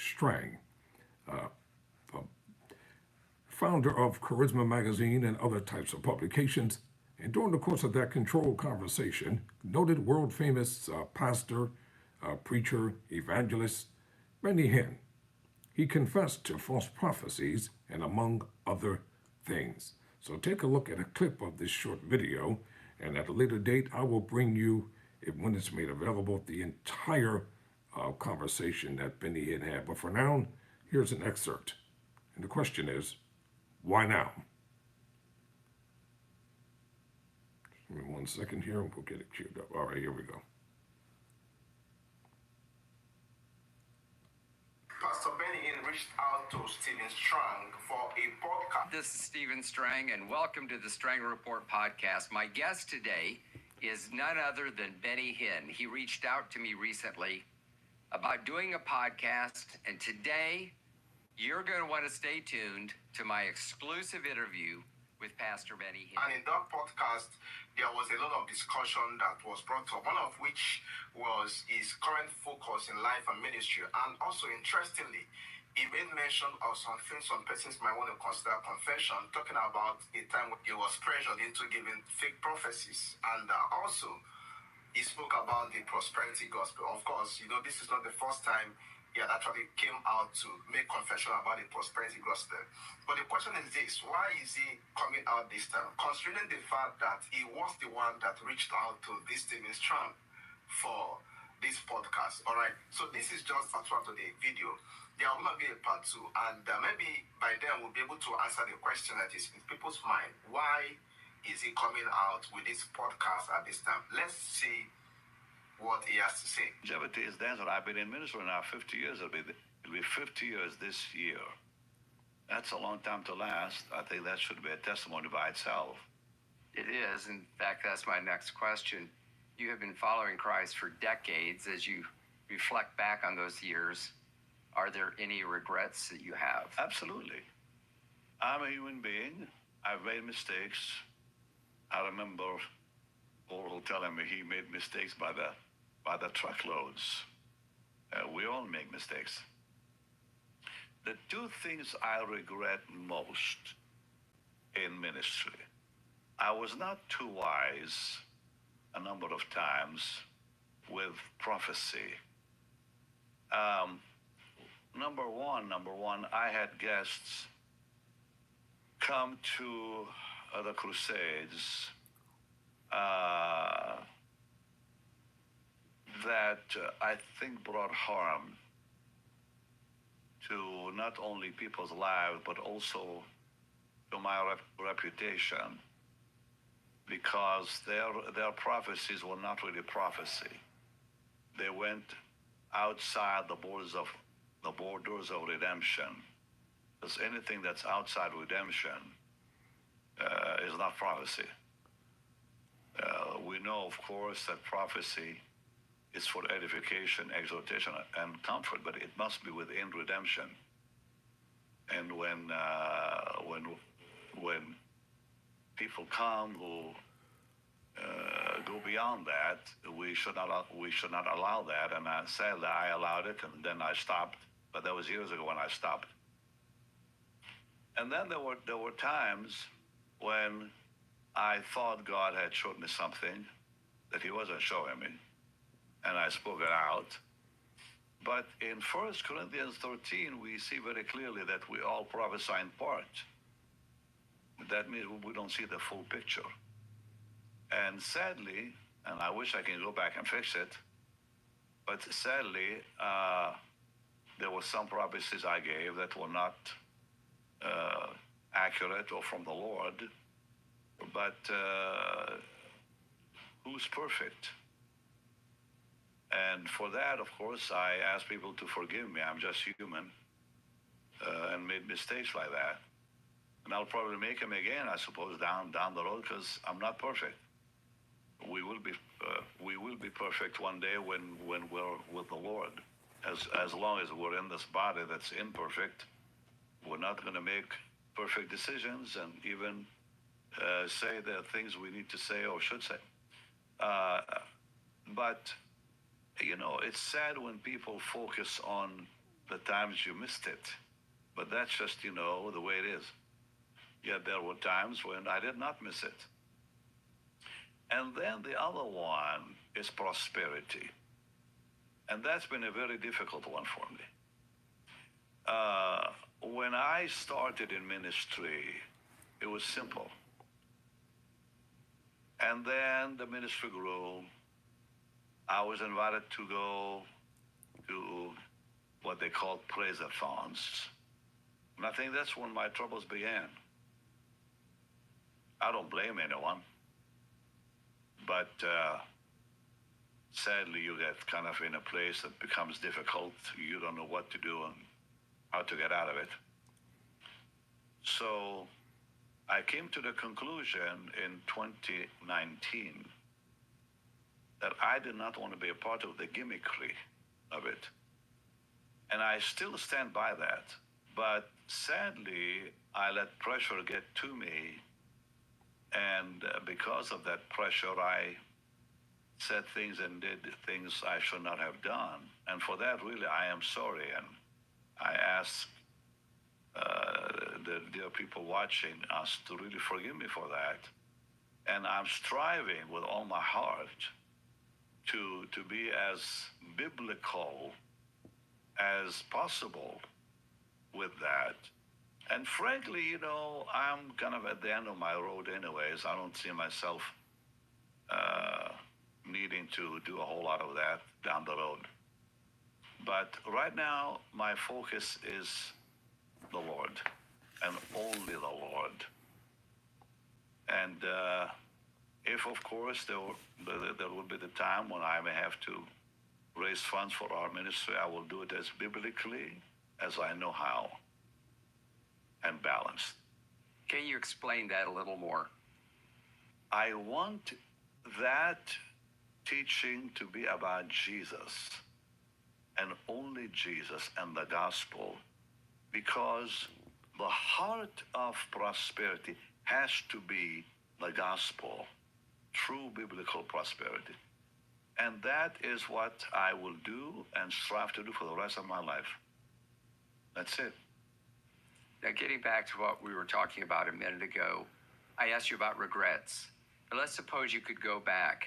Strang, founder of Charisma Magazine and other types of publications. And during the course of that controlled conversation, noted world famous pastor, preacher, evangelist, Benny Hinn. He confessed to false prophecies and among other things. So take a look at a clip of this short video, and at a later date, I will bring you, when it's made available, the entire conversation that Benny Hinn had. But for now, here's an excerpt. And the question is, why now? Give me 1 second here and we'll get it queued up. All right, here we go. Pastor Benny Hinn reached out to Stephen Strang for a podcast. This is Stephen Strang, and welcome to the Strang Report podcast. My guest today is none other than Benny Hinn. He reached out to me recently about doing a podcast, and today you're going to want to stay tuned to my exclusive interview with Pastor Benny Hinn. And in that podcast, there was a lot of discussion that was brought up, one of which was his current focus in life and ministry. And also, interestingly, he made mention of some things some persons might want to consider confession, talking about a time when he was pressured into giving fake prophecies. And also, he spoke about the prosperity gospel. Of course, this is not the first time he had actually came out to make confession about the prosperity gospel. But the question is this: why is he coming out this time? Considering the fact that he was the one that reached out to this Stephen Strang for this podcast. All right. So this is just a part of the video. There will not be a part two, and maybe by then we'll be able to answer the question that is in people's mind: why is he coming out with this podcast at this time? Let's see what he has to say. Longevity is dancer. I've been in ministry now 50 years. It'll be 50 years this year. That's a long time to last. I think that should be a testimony by itself. It is. In fact, that's my next question. You have been following Christ for decades. As you reflect back on those years, are there any regrets that you have? Absolutely. I'm a human being. I've made mistakes. I remember Oral telling me he made mistakes by the truckloads. We all make mistakes. The two things I regret most in ministry: I was not too wise a number of times with prophecy. Number one, I had guests come to the crusades that I think brought harm to not only people's lives, but also to my reputation, because their prophecies were not really prophecy. They went outside the borders of redemption. Because anything that's outside redemption is not prophecy. We know, of course, that prophecy is for edification, exhortation, and comfort, but it must be within redemption. And when people come who go beyond that, we should not allow that. And sadly, I allowed it, and then I stopped. But that was years ago when I stopped. And then there were times when I thought God had showed me something that he wasn't showing me, and I spoke it out. But in 1 Corinthians 13, we see very clearly that we all prophesy in part. That means we don't see the full picture. And sadly, and I wish I can go back and fix it, but sadly, there were some prophecies I gave that were not accurate or from the Lord. But who's perfect? And for that, of course, I ask people to forgive me. I'm just human and made mistakes like that. And I'll probably make them again, I suppose, down the road, because I'm not perfect. We will be perfect one day when we're with the Lord. As long as we're in this body that's imperfect, we're not going to make perfect decisions and even say the things we need to say or should say. But, it's sad when people focus on the times you missed it. But that's just, the way it is. Yet there were times when I did not miss it. And then the other one is prosperity. And that's been a very difficult one for me. When I started in ministry, it was simple. And then the ministry grew. I was invited to go to what they call praise-a-thons. And I think that's when my troubles began. I don't blame anyone. But sadly, you get kind of in a place that becomes difficult. You don't know what to do and how to get out of it. So I came to the conclusion in 2019 that I did not want to be a part of the gimmickry of it. And I still stand by that. But sadly, I let pressure get to me. And because of that pressure, I said things and did things I should not have done. And for that, really, I am sorry. And I ask the dear people watching us to really forgive me for that. And I'm striving with all my heart to be as biblical as possible with that. And frankly, I'm kind of at the end of my road anyways. I don't see myself needing to do a whole lot of that down the road. But right now, my focus is the Lord, and only the Lord. And if, of course, there will be the time when I may have to raise funds for our ministry, I will do it as biblically as I know how, and balanced. Can you explain that a little more? I want that teaching to be about Jesus, and only Jesus and the gospel, because the heart of prosperity has to be the gospel, true biblical prosperity. And that is what I will do and strive to do for the rest of my life. That's it. Now, getting back to what we were talking about a minute ago, I asked you about regrets. But let's suppose you could go back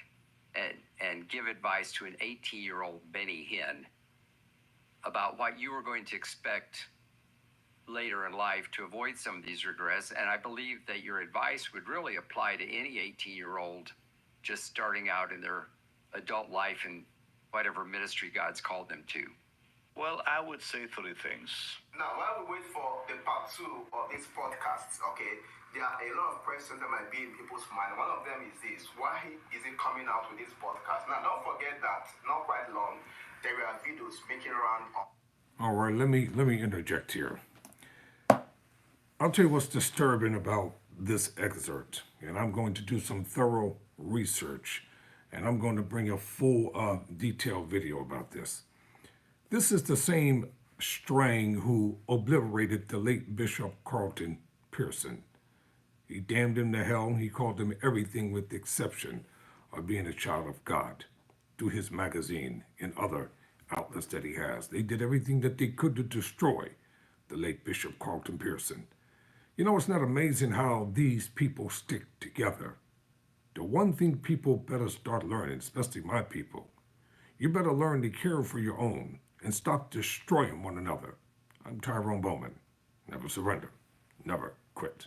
and give advice to an 18-year-old Benny Hinn about what you were going to expect later in life to avoid some of these regrets. And I believe that your advice would really apply to any 18-year-old just starting out in their adult life and whatever ministry God's called them to. Well, I would say three things. Now, while we wait for the part 2 of this podcast, okay, there are a lot of questions that might be in people's mind. One of them is this: why is he coming out with this podcast? Now, don't forget that not quite long, there are videos making around. All right, let me interject here. I'll tell you what's disturbing about this excerpt, and I'm going to do some thorough research, and I'm going to bring a full detailed video about this. This is the same Strang who obliterated the late Bishop Carlton Pearson. He damned him to hell. He called him everything with the exception of being a child of God through his magazine and other outlets that he has. They did everything that they could to destroy the late Bishop Carlton Pearson. You know, it's not amazing how these people stick together. The one thing people better start learning, especially my people, you better learn to care for your own and stop destroying one another. I'm Tyrone Bowman. Never surrender. Never quit.